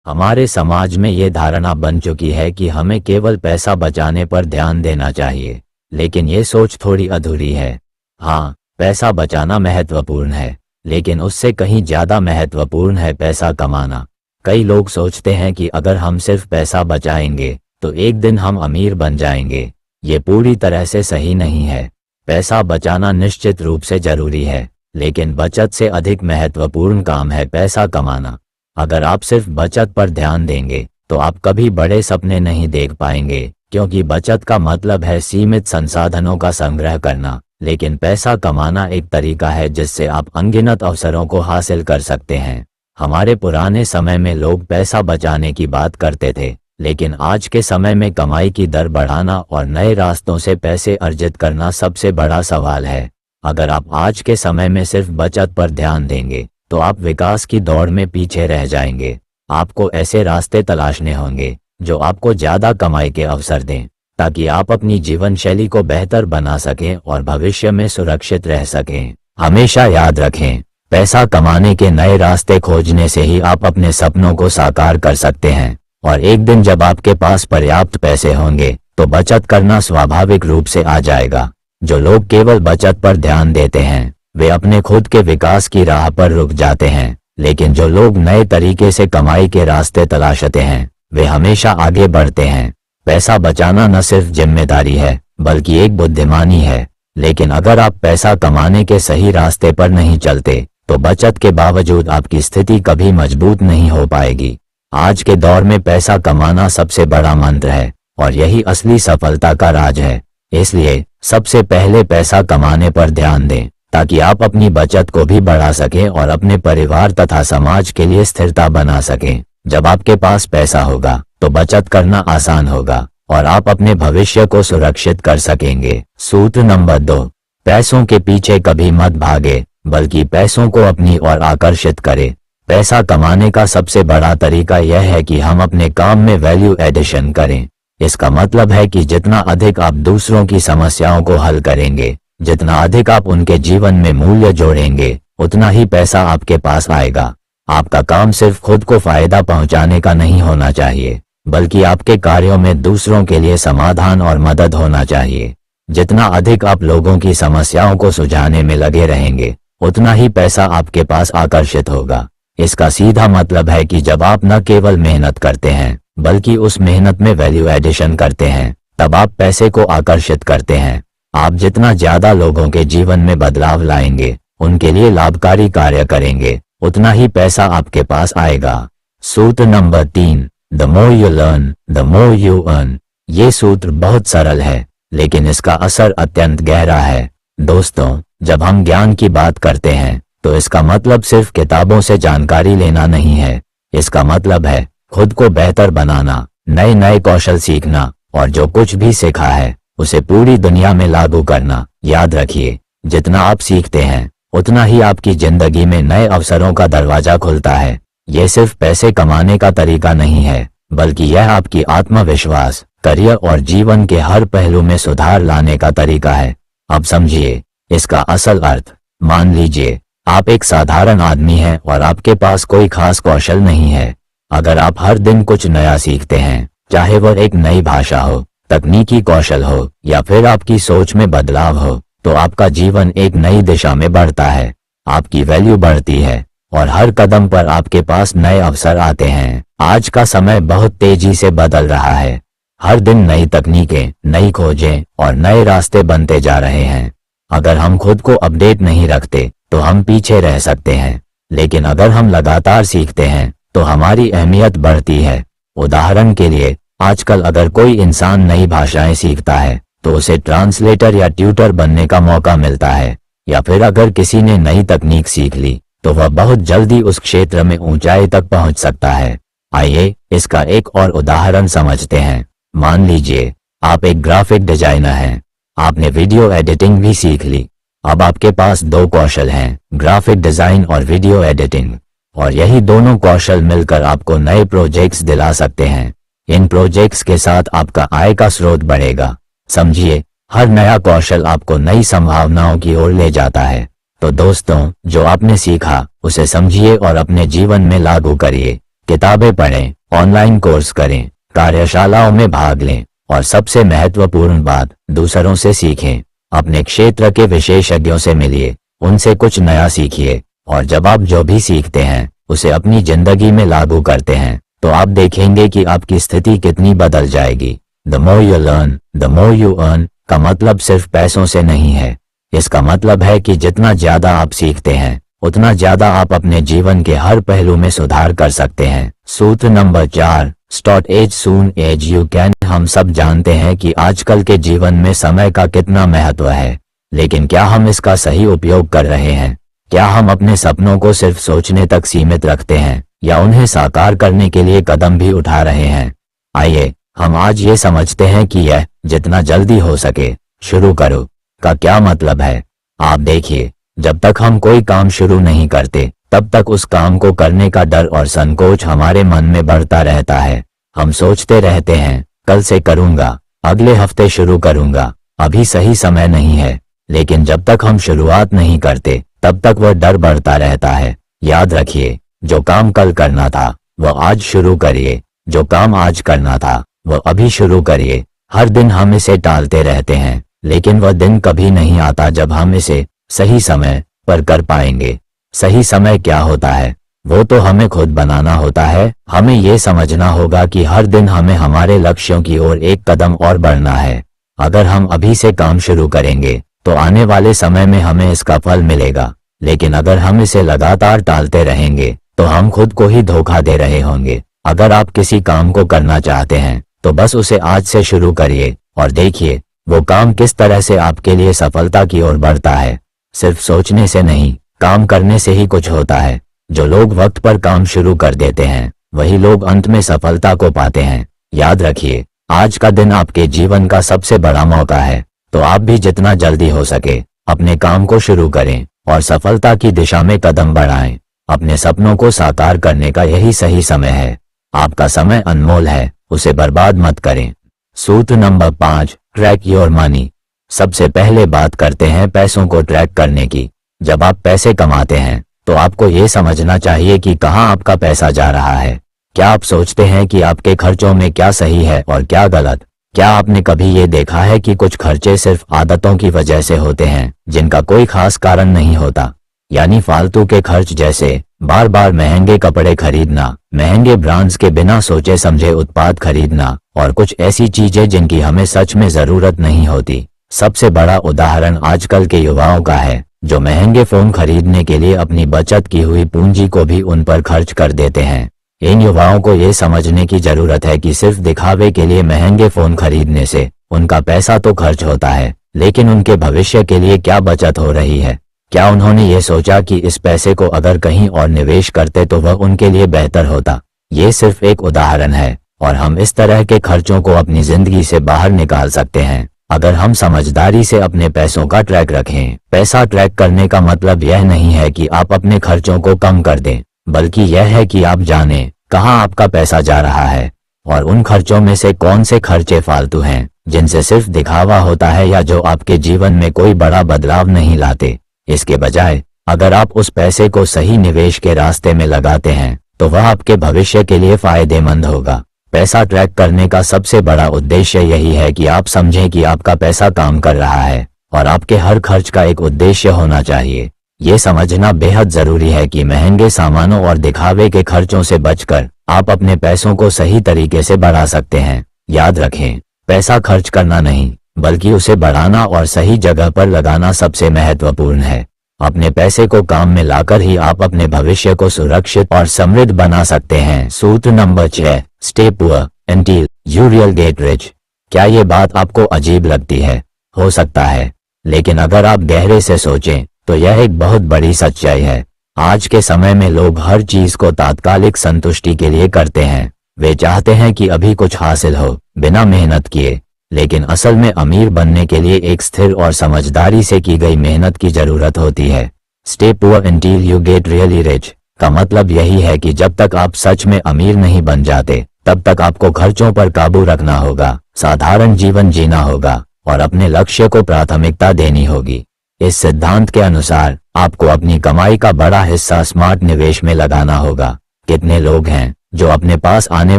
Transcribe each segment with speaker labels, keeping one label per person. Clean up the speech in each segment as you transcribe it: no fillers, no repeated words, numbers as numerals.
Speaker 1: हमारे समाज में ये धारणा बन चुकी है कि हमें केवल पैसा बचाने पर ध्यान देना चाहिए, लेकिन ये सोच थोड़ी अधूरी है। हाँ, पैसा बचाना महत्वपूर्ण है, लेकिन उससे कहीं ज़्यादा महत्वपूर्ण है पैसा कमाना। कई लोग सोचते हैं कि अगर हम सिर्फ पैसा बचाएंगे तो एक दिन हम अमीर बन जाएंगे। ये पूरी तरह से सही नहीं है। पैसा बचाना निश्चित रूप से जरूरी है, लेकिन बचत से अधिक महत्वपूर्ण काम है पैसा कमाना। अगर आप सिर्फ बचत पर ध्यान देंगे तो आप कभी बड़े सपने नहीं देख पाएंगे, क्योंकि बचत का मतलब है सीमित संसाधनों का संग्रह करना, लेकिन पैसा कमाना एक तरीका है जिससे आप अनगिनत अवसरों को हासिल कर सकते हैं। हमारे पुराने समय में लोग पैसा बचाने की बात करते थे, लेकिन आज के समय में कमाई की दर बढ़ाना और नए रास्तों से पैसे अर्जित करना सबसे बड़ा सवाल है। अगर आप आज के समय में सिर्फ बचत पर ध्यान देंगे तो आप विकास की दौड़ में पीछे रह जाएंगे। आपको ऐसे रास्ते तलाशने होंगे जो आपको ज्यादा कमाई के अवसर दें, ताकि आप अपनी जीवन शैली को बेहतर बना सकें और भविष्य में सुरक्षित रह सकें। हमेशा याद रखें, पैसा कमाने के नए रास्ते खोजने से ही आप अपने सपनों को साकार कर सकते हैं, और एक दिन जब आपके पास पर्याप्त पैसे होंगे तो बचत करना स्वाभाविक रूप से आ जाएगा। जो लोग केवल बचत पर ध्यान देते हैं वे अपने खुद के विकास की राह पर रुक जाते हैं, लेकिन जो लोग नए तरीके से कमाई के रास्ते तलाशते हैं वे हमेशा आगे बढ़ते हैं। पैसा बचाना न सिर्फ जिम्मेदारी है बल्कि एक बुद्धिमानी है, लेकिन अगर आप पैसा कमाने के सही रास्ते पर नहीं चलते तो बचत के बावजूद आपकी स्थिति कभी मजबूत नहीं हो पाएगी। आज के दौर में पैसा कमाना सबसे बड़ा मंत्र है और यही असली सफलता का राज है। इसलिए सबसे पहले पैसा कमाने पर ध्यान दें, ताकि आप अपनी बचत को भी बढ़ा सकें और अपने परिवार तथा समाज के लिए स्थिरता बना सकें। जब आपके पास पैसा होगा तो बचत करना आसान होगा और आप अपने भविष्य को सुरक्षित कर सकेंगे। सूत्र नंबर 2, पैसों के पीछे कभी मत भागे, बल्कि पैसों को अपनी ओर आकर्षित करें। पैसा कमाने का सबसे बड़ा तरीका यह है कि हम अपने काम में वैल्यू एडिशन करें। इसका मतलब है कि जितना अधिक आप दूसरों की समस्याओं को हल करेंगे, जितना अधिक आप उनके जीवन में मूल्य जोड़ेंगे, उतना ही पैसा आपके पास आएगा। आपका काम सिर्फ खुद को फायदा पहुंचाने का नहीं होना चाहिए, बल्कि आपके कार्यों में दूसरों के लिए समाधान और मदद होना चाहिए। जितना अधिक आप लोगों की समस्याओं को सुलझाने में लगे रहेंगे, उतना ही पैसा आपके पास आकर्षित होगा। इसका सीधा मतलब है कि जब आप न केवल मेहनत करते हैं बल्कि उस मेहनत में वैल्यू एडिशन करते हैं, तब आप पैसे को आकर्षित करते हैं। आप जितना ज्यादा लोगों के जीवन में बदलाव लाएंगे, उनके लिए लाभकारी कार्य करेंगे, उतना ही पैसा आपके पास आएगा। सूत्र number 3, the more you learn the more you earn. ये सूत्र बहुत सरल है, लेकिन इसका असर अत्यंत गहरा है। दोस्तों, जब हम ज्ञान की बात करते हैं तो इसका मतलब सिर्फ किताबों से जानकारी लेना नहीं है। इसका मतलब है खुद को बेहतर बनाना, नए नए कौशल सीखना और जो कुछ भी सीखा है उसे पूरी दुनिया में लागू करना। याद रखिए, जितना आप सीखते हैं उतना ही आपकी जिंदगी में नए अवसरों का दरवाजा खुलता है। यह सिर्फ पैसे कमाने का तरीका नहीं है, बल्कि यह आपकी आत्मविश्वास, करियर और जीवन के हर पहलू में सुधार लाने का तरीका है। अब समझिए इसका असल अर्थ। मान लीजिए आप एक साधारण आदमी हैं और आपके पास कोई खास कौशल नहीं है। अगर आप हर दिन कुछ नया सीखते हैं, चाहे वह एक नई भाषा हो, तकनीकी कौशल हो या फिर आपकी सोच में बदलाव हो, तो आपका जीवन एक नई दिशा में बढ़ता है। आपकी वैल्यू बढ़ती है और हर कदम पर आपके पास नए अवसर आते हैं। आज का समय बहुत तेजी से बदल रहा है। हर दिन नई तकनीकें, नई खोजें और नए रास्ते बनते जा रहे हैं। अगर हम खुद को अपडेट नहीं रखते तो हम पीछे रह सकते हैं, लेकिन अगर हम लगातार सीखते हैं तो हमारी अहमियत बढ़ती है। उदाहरण के लिए, आजकल अगर कोई इंसान नई भाषाएं सीखता है तो उसे ट्रांसलेटर या ट्यूटर बनने का मौका मिलता है, या फिर अगर किसी ने नई तकनीक सीख ली तो वह बहुत जल्दी उस क्षेत्र में ऊंचाई तक पहुंच सकता है। आइए इसका एक और उदाहरण समझते हैं। मान लीजिए आप एक ग्राफिक डिजाइनर हैं। आपने वीडियो एडिटिंग भी सीख ली। अब आपके पास 2 कौशल हैं, ग्राफिक डिजाइन और वीडियो एडिटिंग, और यही दोनों कौशल मिलकर आपको नए प्रोजेक्ट्स दिला सकते हैं। इन प्रोजेक्ट्स के साथ आपका आय का स्रोत बढ़ेगा। समझिए, हर नया कौशल आपको नई संभावनाओं की ओर ले जाता है। तो दोस्तों, जो आपने सीखा उसे समझिए और अपने जीवन में लागू करिए, किताबें पढ़ें, ऑनलाइन कोर्स करें, कार्यशालाओं में भाग लें और सबसे महत्वपूर्ण बात, दूसरों से सीखें। अपने क्षेत्र के विशेषज्ञों से मिलिए, उनसे कुछ नया सीखिए और जब आप जो भी सीखते हैं उसे अपनी जिंदगी में लागू करते हैं तो आप देखेंगे कि आपकी स्थिति कितनी बदल जाएगी। The more you learn the more you earn का मतलब सिर्फ पैसों से नहीं है। इसका मतलब है कि जितना ज्यादा आप सीखते हैं उतना ज्यादा आप अपने जीवन के हर पहलू में सुधार कर सकते हैं। सूत्र number 4, start as soon as you can. हम सब जानते हैं कि आजकल के जीवन में समय का कितना महत्व है, लेकिन क्या हम इसका सही उपयोग कर रहे हैं? क्या हम अपने सपनों को सिर्फ सोचने तक सीमित रखते हैं या उन्हें साकार करने के लिए कदम भी उठा रहे हैं? आइए हम आज ये समझते हैं कि यह जितना जल्दी हो सके शुरू करो का क्या मतलब है। आप देखिए, जब तक हम कोई काम शुरू नहीं करते तब तक उस काम को करने का डर और संकोच हमारे मन में बढ़ता रहता है। हम सोचते रहते हैं कल से करूंगा, अगले हफ्ते शुरू करूंगा, अभी सही समय नहीं है। लेकिन जब तक हम शुरुआत नहीं करते तब तक वह डर बढ़ता रहता है। याद रखिए, जो काम कल करना था वह आज शुरू करिए, जो काम आज करना था वह अभी शुरू करिए। हर दिन हम इसे टालते रहते हैं, लेकिन वह दिन कभी नहीं आता जब हम इसे सही समय पर कर पाएंगे। सही समय क्या होता है? वो तो हमें खुद बनाना होता है। हमें ये समझना होगा कि हर दिन हमें हमारे लक्ष्यों की ओर एक कदम और बढ़ना है। अगर हम अभी से काम शुरू करेंगे तो आने वाले समय में हमें इसका फल मिलेगा, लेकिन अगर हम इसे लगातार टालते रहेंगे तो हम खुद को ही धोखा दे रहे होंगे। अगर आप किसी काम को करना चाहते हैं तो बस उसे आज से शुरू करिए और देखिए वो काम किस तरह से आपके लिए सफलता की ओर बढ़ता है। सिर्फ सोचने से नहीं, काम करने से ही कुछ होता है। जो लोग वक्त पर काम शुरू कर देते हैं वही लोग अंत में सफलता को पाते हैं। याद रखिए, आज का दिन आपके जीवन का सबसे बड़ा मौका है, तो आप भी जितना जल्दी हो सके अपने काम को शुरू करें और सफलता की दिशा में कदम बढ़ाएं। अपने सपनों को साकार करने का यही सही समय है। आपका समय अनमोल है, उसे बर्बाद मत करें। सूत्र नंबर 5, ट्रैक योर मनी। सबसे पहले बात करते हैं पैसों को ट्रैक करने की। जब आप पैसे कमाते हैं तो आपको ये समझना चाहिए कि कहाँ आपका पैसा जा रहा है। क्या आप सोचते हैं कि आपके खर्चों में क्या सही है और क्या गलत? क्या आपने कभी ये देखा है कि कुछ खर्चे सिर्फ आदतों की वजह से होते हैं जिनका कोई खास कारण नहीं होता? यानी फालतू के खर्च जैसे बार बार महंगे कपड़े खरीदना, महंगे ब्रांड्स के बिना सोचे समझे उत्पाद खरीदना और कुछ ऐसी चीजें जिनकी हमें सच में जरूरत नहीं होती। सबसे बड़ा उदाहरण आजकल के युवाओं का है, जो महंगे फोन खरीदने के लिए अपनी बचत की हुई पूंजी को भी उन पर खर्च कर देते हैं। इन युवाओं को ये समझने की जरूरत है कि सिर्फ दिखावे के लिए महंगे फोन खरीदने से उनका पैसा तो खर्च होता है, लेकिन उनके भविष्य के लिए क्या बचत हो रही है? क्या उन्होंने ये सोचा कि इस पैसे को अगर कहीं और निवेश करते तो वह उनके लिए बेहतर होता? ये सिर्फ एक उदाहरण है और हम इस तरह के खर्चों को अपनी जिंदगी से बाहर निकाल सकते हैं अगर हम समझदारी से अपने पैसों का ट्रैक रखें। पैसा ट्रैक करने का मतलब यह नहीं है कि आप अपने खर्चों को कम कर दें, बल्कि यह है कि आप जानें कहाँ आपका पैसा जा रहा है और उन खर्चों में से कौन से खर्चे फालतू हैं, जिनसे सिर्फ दिखावा होता है या जो आपके जीवन में कोई बड़ा बदलाव नहीं लाते। इसके बजाय अगर आप उस पैसे को सही निवेश के रास्ते में लगाते हैं तो वह आपके भविष्य के लिए फायदेमंद होगा। पैसा ट्रैक करने का सबसे बड़ा उद्देश्य यही है कि आप समझें कि आपका पैसा काम कर रहा है और आपके हर खर्च का एक उद्देश्य होना चाहिए। ये समझना बेहद जरूरी है कि महंगे सामानों और दिखावे के खर्चों से बचकर आप अपने पैसों को सही तरीके से बढ़ा सकते हैं। याद रखें, पैसा खर्च करना नहीं बल्कि उसे बढ़ाना और सही जगह पर लगाना सबसे महत्वपूर्ण है। अपने पैसे को काम में लाकर ही आप अपने भविष्य को सुरक्षित और समृद्ध बना सकते हैं। सूत्र number 6, stay poor until you will get rich। क्या ये बात आपको अजीब लगती है? हो सकता है, लेकिन अगर आप गहरे से सोचें तो यह एक बहुत बड़ी सच्चाई है। आज के समय में लोग हर चीज को तात्कालिक संतुष्टि के लिए करते हैं। वे चाहते हैं कि अभी कुछ हासिल हो बिना मेहनत किए, लेकिन असल में अमीर बनने के लिए एक स्थिर और समझदारी से की गई मेहनत की जरूरत होती है। Stay poor until you get really rich का मतलब यही है कि जब तक आप सच में अमीर नहीं बन जाते तब तक आपको खर्चों पर काबू रखना होगा, साधारण जीवन जीना होगा और अपने लक्ष्य को प्राथमिकता देनी होगी। इस सिद्धांत के अनुसार आपको अपनी कमाई का बड़ा हिस्सा स्मार्ट निवेश में लगाना होगा। कितने लोग हैं जो अपने पास आने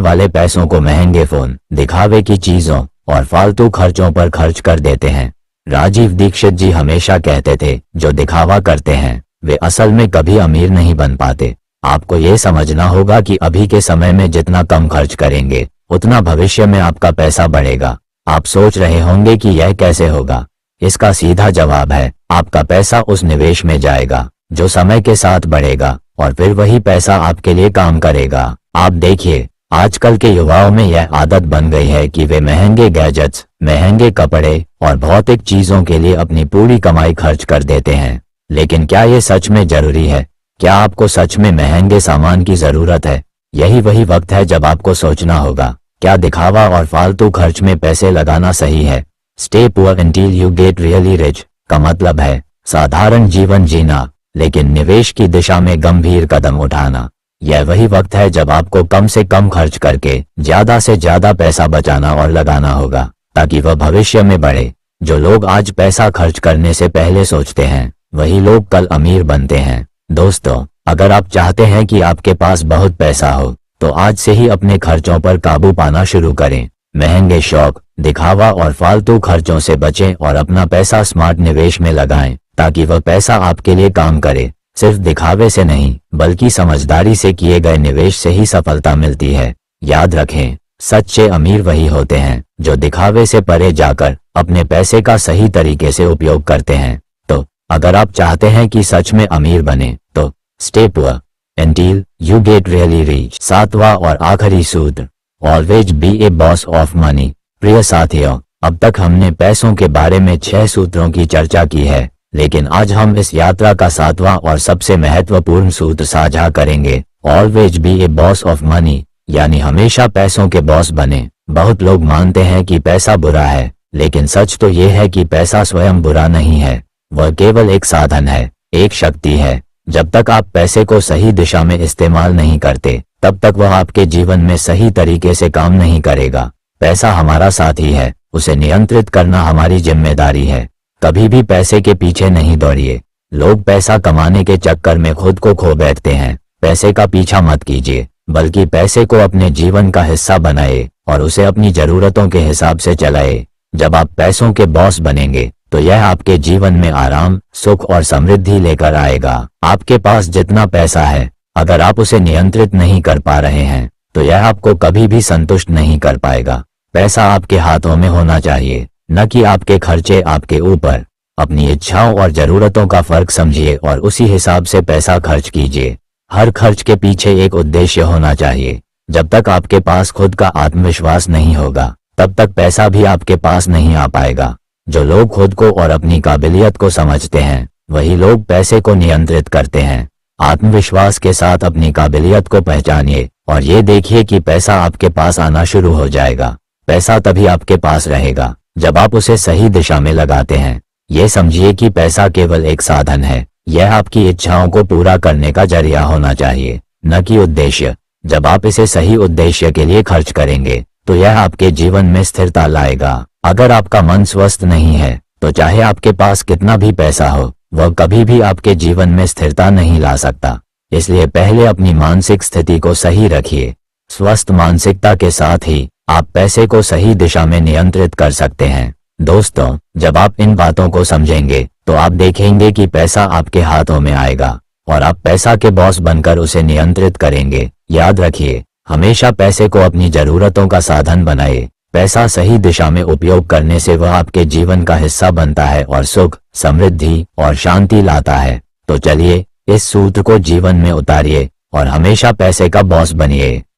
Speaker 1: वाले पैसों को महंगे फोन, दिखावे की चीजों और फालतू खर्चों पर खर्च कर देते हैं। राजीव दीक्षित जी हमेशा कहते थे, जो दिखावा करते हैं वे असल में कभी अमीर नहीं बन पाते। आपको ये समझना होगा कि अभी के समय में जितना कम खर्च करेंगे उतना भविष्य में आपका पैसा बढ़ेगा। आप सोच रहे होंगे कि यह कैसे होगा। इसका सीधा जवाब है, आपका पैसा उस निवेश में जाएगा जो समय के साथ बढ़ेगा और फिर वही पैसा आपके लिए काम करेगा। आप देखिए, आजकल के युवाओं में यह आदत बन गई है कि वे महंगे गैजेट्स, महंगे कपड़े और भौतिक चीजों के लिए अपनी पूरी कमाई खर्च कर देते हैं। लेकिन क्या ये सच में जरूरी है? क्या आपको सच में महंगे सामान की जरूरत है? यही वही वक्त है जब आपको सोचना होगा, क्या दिखावा और फालतू खर्च में पैसे लगाना सही है? Stay poor until you get really rich का मतलब है साधारण जीवन जीना, लेकिन निवेश की दिशा में गंभीर कदम उठाना। यह वही वक्त है जब आपको कम से कम खर्च करके ज्यादा से ज्यादा पैसा बचाना और लगाना होगा, ताकि वह भविष्य में बढ़े। जो लोग आज पैसा खर्च करने से पहले सोचते हैं, वही लोग कल अमीर बनते हैं। दोस्तों, अगर आप चाहते हैं कि आपके पास बहुत पैसा हो, तो आज से ही अपने खर्चों पर काबू पाना शुरू करें। महंगे शौक, दिखावा और फालतू खर्चों से बचें और अपना पैसा स्मार्ट निवेश में लगाएं, ताकि वह पैसा आपके लिए काम करे। सिर्फ दिखावे से नहीं, बल्कि समझदारी से किए गए निवेश से ही सफलता मिलती है। याद रखें, सच्चे अमीर वही होते हैं जो दिखावे से परे जाकर अपने पैसे का सही तरीके से उपयोग करते हैं। तो अगर आप चाहते हैं कि सच में अमीर बने, तो stay poor until you get really rich। 7वां और आखिरी सूत्र, always be A boss of money. प्रिय साथियों, अब तक हमने पैसों के बारे में 6 सूत्रों की चर्चा की है, लेकिन आज हम इस यात्रा का 7वां और सबसे महत्वपूर्ण सूत्र साझा करेंगे, always be A boss of money, यानी हमेशा पैसों के बॉस बने। बहुत लोग मानते हैं कि पैसा बुरा है, लेकिन सच तो यह है कि पैसा स्वयं बुरा नहीं है। वह केवल एक साधन है, एक शक्ति है। जब तक आप पैसे को सही दिशा में इस्तेमाल नहीं करते, तब तक वह आपके जीवन में सही तरीके से काम नहीं करेगा। पैसा हमारा साथी है, उसे नियंत्रित करना हमारी जिम्मेदारी है। कभी भी पैसे के पीछे नहीं दौड़िए। लोग पैसा कमाने के चक्कर में खुद को खो बैठते हैं। पैसे का पीछा मत कीजिए, बल्कि पैसे को अपने जीवन का हिस्सा बनाए और उसे अपनी जरूरतों के हिसाब से चलाए। जब आप पैसों के बॉस बनेंगे, तो यह आपके जीवन में आराम, सुख और समृद्धि लेकर आएगा। आपके पास जितना पैसा है, अगर आप उसे नियंत्रित नहीं कर पा रहे हैं, तो यह आपको कभी भी संतुष्ट नहीं कर पाएगा। पैसा आपके हाथों में होना चाहिए, न कि आपके खर्चे आपके ऊपर। अपनी इच्छाओं और जरूरतों का फर्क समझिए और उसी हिसाब से पैसा खर्च कीजिए। हर खर्च के पीछे एक उद्देश्य होना चाहिए। जब तक आपके पास खुद का आत्मविश्वास नहीं होगा, तब तक पैसा भी आपके पास नहीं आ पाएगा। जो लोग खुद को और अपनी काबिलियत को समझते हैं, वही लोग पैसे को नियंत्रित करते हैं। आत्मविश्वास के साथ अपनी काबिलियत को पहचानिए और ये देखिए कि पैसा आपके पास आना शुरू हो जाएगा। पैसा तभी आपके पास रहेगा जब आप उसे सही दिशा में लगाते हैं। ये समझिए कि पैसा केवल एक साधन है, यह आपकी इच्छाओं को पूरा करने का जरिया होना चाहिए, न कि उद्देश्य। जब आप इसे सही उद्देश्य के लिए खर्च करेंगे, तो यह आपके जीवन में स्थिरता लाएगा। अगर आपका मन स्वस्थ नहीं है, तो चाहे आपके पास कितना भी पैसा हो, वह कभी भी आपके जीवन में स्थिरता नहीं ला सकता। इसलिए पहले अपनी मानसिक स्थिति को सही रखिए। स्वस्थ मानसिकता के साथ ही आप पैसे को सही दिशा में नियंत्रित कर सकते हैं। दोस्तों, जब आप इन बातों को समझेंगे, तो आप देखेंगे कि पैसा आपके हाथों में आएगा और आप पैसा के बॉस बनकर उसे नियंत्रित करेंगे। याद रखिए, हमेशा पैसे को अपनी जरूरतों का साधन बनाए। पैसा सही दिशा में उपयोग करने से वह आपके जीवन का हिस्सा बनता है और सुख, समृद्धि और शांति लाता है। तो चलिए, इस सूत्र को जीवन में उतारिए और हमेशा पैसे का बॉस बनिए।